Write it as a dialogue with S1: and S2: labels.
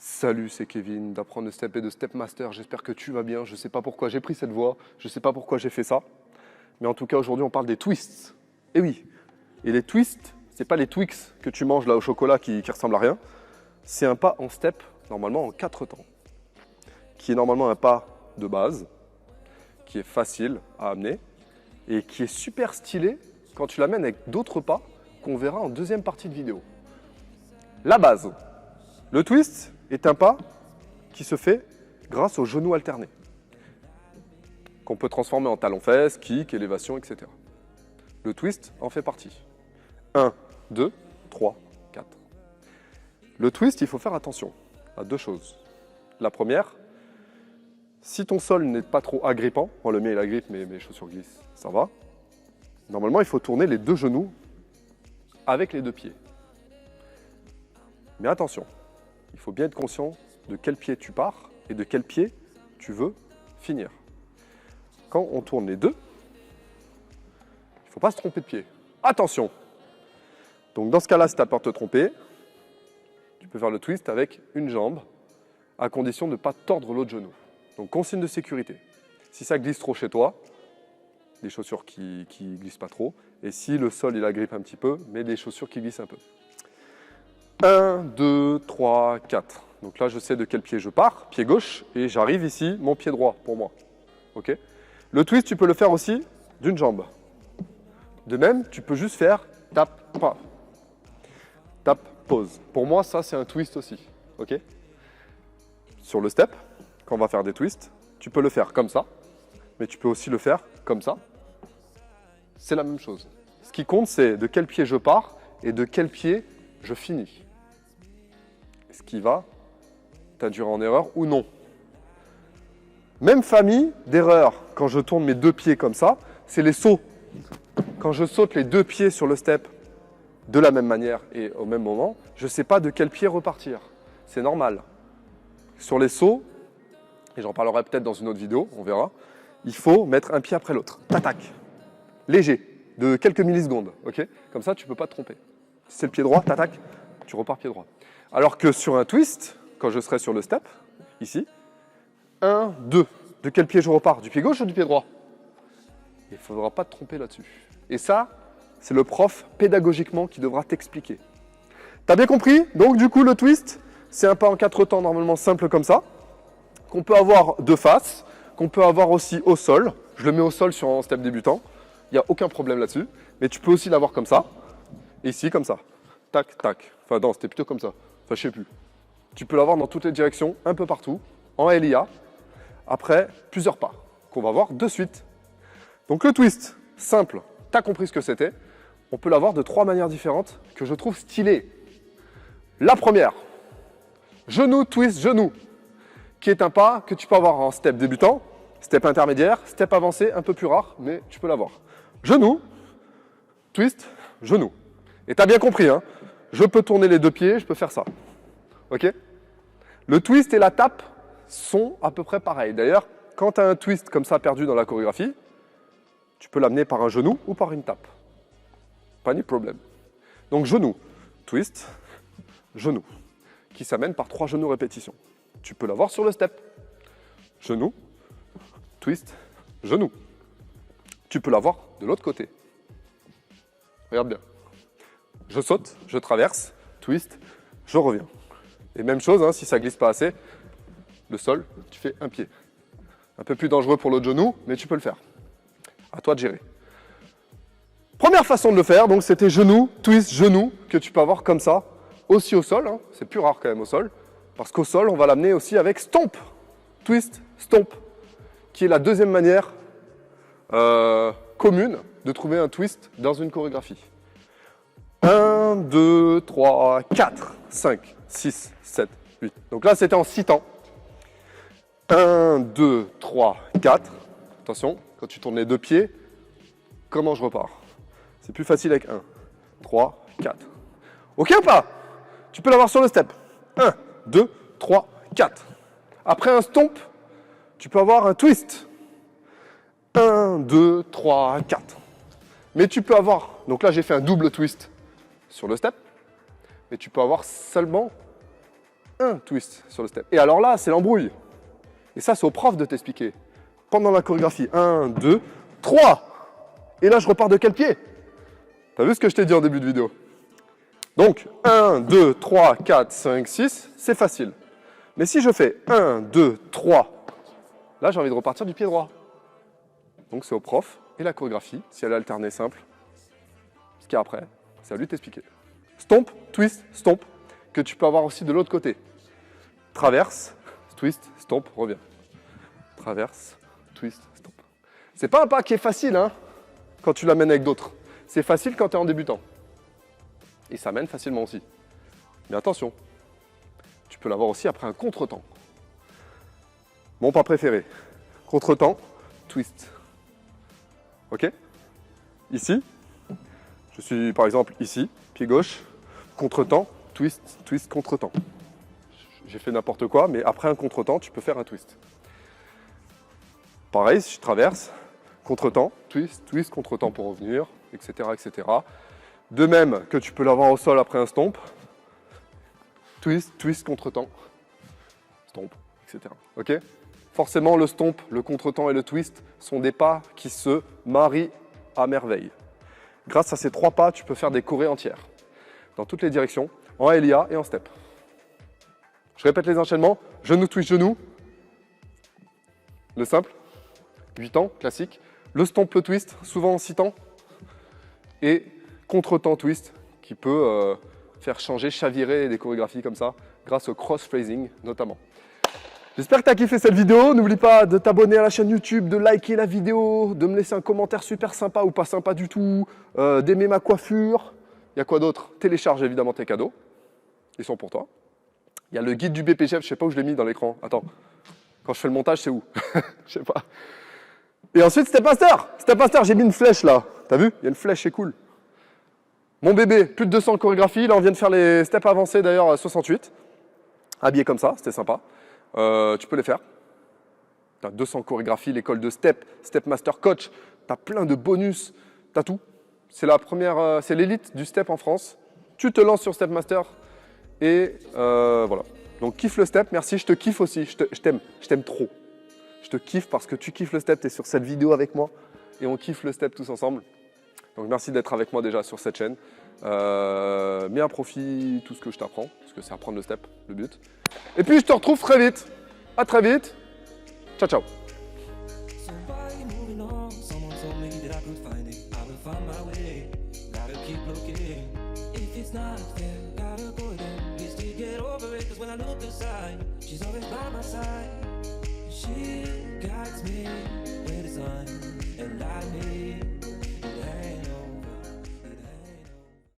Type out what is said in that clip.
S1: Salut, c'est Kevin d'apprendre le step et de Step Master. J'espère que tu vas bien. Je ne sais pas pourquoi j'ai pris cette voie, je ne sais pas pourquoi j'ai fait ça. Mais en tout cas, aujourd'hui, on parle des twists. Et oui, et les twists, ce n'est pas les Twix que tu manges là au chocolat qui ressemblent à rien. C'est un pas en step, normalement en 4 temps, qui est normalement un pas de base, qui est facile à amener et qui est super stylé quand tu l'amènes avec d'autres pas qu'on verra en deuxième partie de vidéo. La base, le twist est un pas qui se fait grâce aux genoux alternés, qu'on peut transformer en talon-fesse, kick, élévation, etc. Le twist en fait partie. 1, 2, 3, 4. Le twist, il faut faire attention à deux choses. La première, si ton sol n'est pas trop agrippant, le mien il agrippe mais mes chaussures glissent, ça va. Normalement, il faut tourner les deux genoux avec les deux pieds. Mais attention, il faut bien être conscient de quel pied tu pars et de quel pied tu veux finir. Quand on tourne les deux, il ne faut pas se tromper de pied. Attention! Donc dans ce cas-là, si tu as peur de te tromper, tu peux faire le twist avec une jambe, à condition de ne pas tordre l'autre genou. Donc consigne de sécurité. Si ça glisse trop chez toi, des chaussures qui ne glissent pas trop. Et si le sol il agrippe un petit peu, mets des chaussures qui glissent un peu. 1, 2, 3, 4. Donc là, je sais de quel pied je pars, pied gauche, et j'arrive ici, mon pied droit pour moi. Okay. Le twist, tu peux le faire aussi d'une jambe. De même, tu peux juste faire tap, pas. Tap, pause. Pour moi, ça, c'est un twist aussi. Okay. Sur le step, quand on va faire des twists, tu peux le faire comme ça, mais tu peux aussi le faire comme ça. C'est la même chose. Ce qui compte, c'est de quel pied je pars et de quel pied je finis. Ce qui va t'induire en erreur ou non. Même famille d'erreurs, quand je tourne mes deux pieds comme ça, c'est les sauts. Quand je saute les deux pieds sur le step de la même manière et au même moment, je ne sais pas de quel pied repartir. C'est normal. Sur les sauts, et j'en parlerai peut-être dans une autre vidéo, on verra, il faut mettre un pied après l'autre. Tac, léger, de quelques millisecondes. Okay, comme ça, tu ne peux pas te tromper. Si c'est le pied droit, tac, tu repars pied droit. Alors que sur un twist, quand je serai sur le step, ici, 1, 2. De quel pied je repars? Du pied gauche ou du pied droit? Il ne faudra pas te tromper là-dessus. Et ça, c'est le prof pédagogiquement qui devra t'expliquer. T'as bien compris? Donc du coup, le twist, c'est un pas en 4 temps normalement simple comme ça, qu'on peut avoir de face, qu'on peut avoir aussi au sol. Je le mets au sol sur un step débutant. Il n'y a aucun problème là-dessus. Mais tu peux aussi l'avoir comme ça. Et ici, comme ça. Tac, tac. Enfin, non, c'était plutôt comme ça. Enfin, je sais plus. Tu peux l'avoir dans toutes les directions, un peu partout, en LIA, après plusieurs pas, qu'on va voir de suite. Donc le twist, simple, tu as compris ce que c'était. On peut l'avoir de 3 manières différentes que je trouve stylées. La première, genou, twist, genou, qui est un pas que tu peux avoir en step débutant, step intermédiaire, step avancé, un peu plus rare, mais tu peux l'avoir. Genou, twist, genou. Et tu as bien compris, hein, je peux tourner les deux pieds, je peux faire ça. Ok? Le twist et la tape sont à peu près pareils. D'ailleurs, quand tu as un twist comme ça perdu dans la chorégraphie, tu peux l'amener par un genou ou par une tape. Pas de problème. Donc genou, twist, genou, qui s'amène par 3 genoux répétitions. Tu peux l'avoir sur le step. Genou, twist, genou. Tu peux l'avoir de l'autre côté. Regarde bien. Je saute, je traverse, twist, je reviens. Et même chose, hein, si ça glisse pas assez, le sol, tu fais un pied. Un peu plus dangereux pour l'autre genou, mais tu peux le faire. À toi de gérer. Première façon de le faire, donc c'était genou, twist, genou, que tu peux avoir comme ça, aussi au sol. Hein, c'est plus rare quand même au sol, parce qu'au sol, on va l'amener aussi avec stomp. Twist, stomp, qui est la deuxième manière commune de trouver un twist dans une chorégraphie. 1, 2, 3, 4, 5, 6, 7, 8. Donc là, c'était en 6 temps. 1, 2, 3, 4. Attention, quand tu tournes les deux pieds, comment je repars? C'est plus facile avec 1, 3, 4. Ok ou pas? Tu peux l'avoir sur le step. 1, 2, 3, 4. Après un stomp, tu peux avoir un twist. 1, 2, 3, 4. Mais tu peux avoir, donc là j'ai fait un double twist sur le step, mais tu peux avoir seulement un twist sur le step. Et alors là, c'est l'embrouille. Et ça, c'est au prof de t'expliquer. Pendant la chorégraphie, 1, 2, 3. Et là, je repars de quel pied? T'as vu ce que je t'ai dit en début de vidéo? Donc, 1, 2, 3, 4, 5, 6, c'est facile. Mais si je fais 1, 2, 3, là, j'ai envie de repartir du pied droit. Donc, c'est au prof et la chorégraphie, si elle est alternée simple. Ce qu'il y a après, c'est à lui de t'expliquer. Stomp, twist, stomp, que tu peux avoir aussi de l'autre côté. Traverse, twist, stomp, reviens. Traverse, twist, stomp. C'est pas un pas qui est facile, hein, quand tu l'amènes avec d'autres. C'est facile quand tu es en débutant. Et ça mène facilement aussi. Mais attention, tu peux l'avoir aussi après un contretemps. Mon pas préféré. Contretemps, twist. Ok? Ici, je suis par exemple ici, pied gauche, contretemps, twist, twist, contretemps. J'ai fait n'importe quoi, mais après un contretemps, tu peux faire un twist. Pareil, si je traverse, contretemps, twist, twist, contretemps pour revenir, etc., etc. De même que tu peux l'avoir au sol après un stomp, twist, twist, contretemps, stomp, etc. Ok? Forcément, le stomp, le contretemps et le twist sont des pas qui se marient à merveille. Grâce à ces 3 pas, tu peux faire des chorés entières, dans toutes les directions, en LIA et en step. Je répète les enchaînements, genou, twist, genou, le simple, 8 temps, classique, le stomp, le twist, souvent en 6 temps, et contretemps twist, qui peut faire changer, chavirer des chorégraphies comme ça, grâce au cross-phrasing notamment. J'espère que tu as kiffé cette vidéo. N'oublie pas de t'abonner à la chaîne YouTube, de liker la vidéo, de me laisser un commentaire super sympa ou pas sympa du tout, d'aimer ma coiffure. Il y a quoi d'autre? Télécharge évidemment tes cadeaux. Ils sont pour toi. Il y a le guide du BPGEPS, je ne sais pas où je l'ai mis dans l'écran. Attends, quand je fais le montage, c'est où? Je sais pas. Et ensuite, Step Master. Step Master, j'ai mis une flèche là. T'as vu? Il y a une flèche, c'est cool. Mon bébé, plus de 200 chorégraphies. Là, on vient de faire les steps avancés d'ailleurs à 68. Habillé comme ça, c'était sympa. Tu peux les faire. Tu as 200 chorégraphies, l'école de Step, Step Master Coach. Tu as plein de bonus. Tu as tout. C'est la première, c'est l'élite du Step en France. Tu te lances sur Step Master et voilà. Donc kiffe le Step, merci, je te kiffe aussi, je t'aime trop. Je te kiffe parce que tu kiffes le Step, tu es sur cette vidéo avec moi et on kiffe le Step tous ensemble. Donc merci d'être avec moi déjà sur cette chaîne. Mets à profit tout ce que je t'apprends, parce que c'est apprendre le Step, le but. Et puis je te retrouve très vite. À très vite. Ciao, ciao. She guides me where the sun and light me